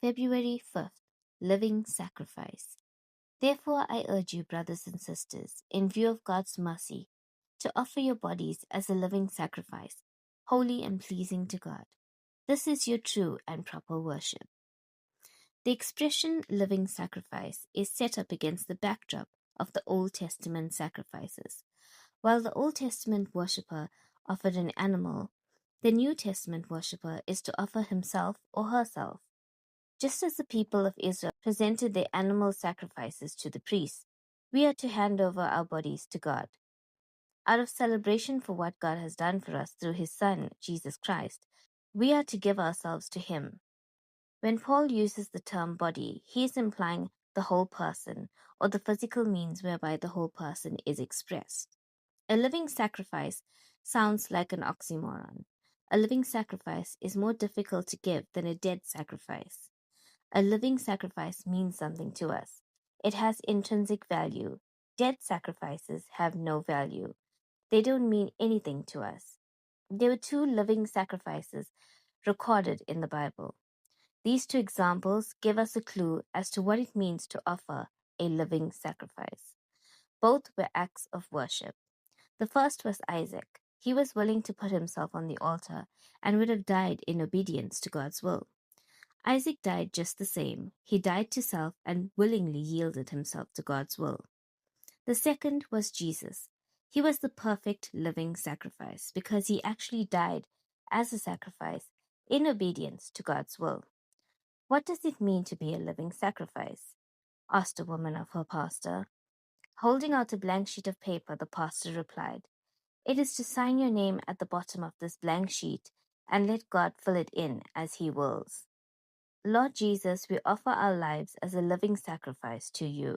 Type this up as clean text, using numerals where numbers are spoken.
February 5th, Living Sacrifice. Therefore, I urge you, brothers and sisters, in view of God's mercy, to offer your bodies as a living sacrifice, holy and pleasing to God. This is your true and proper worship. The expression living sacrifice is set up against the backdrop of the Old Testament sacrifices. While the Old Testament worshipper offered an animal, the New Testament worshipper is to offer himself or herself. Just as the people of Israel presented their animal sacrifices to the priests, we are to hand over our bodies to God. Out of celebration for what God has done for us through his Son, Jesus Christ, we are to give ourselves to him. When Paul uses the term body, he is implying the whole person, or the physical means whereby the whole person is expressed. A living sacrifice sounds like an oxymoron. A living sacrifice is more difficult to give than a dead sacrifice. A living sacrifice means something to us. It has intrinsic value. Dead sacrifices have no value. They don't mean anything to us. There were two living sacrifices recorded in the Bible. These two examples give us a clue as to what it means to offer a living sacrifice. Both were acts of worship. The first was Isaac. He was willing to put himself on the altar and would have died in obedience to God's will. Isaac died just the same. He died to self and willingly yielded himself to God's will. The second was Jesus. He was the perfect living sacrifice because he actually died as a sacrifice in obedience to God's will. What does it mean to be a living sacrifice? Asked a woman of her pastor. Holding out a blank sheet of paper, the pastor replied, "It is to sign your name at the bottom of this blank sheet and let God fill it in as he wills." Lord Jesus, we offer our lives as a living sacrifice to you.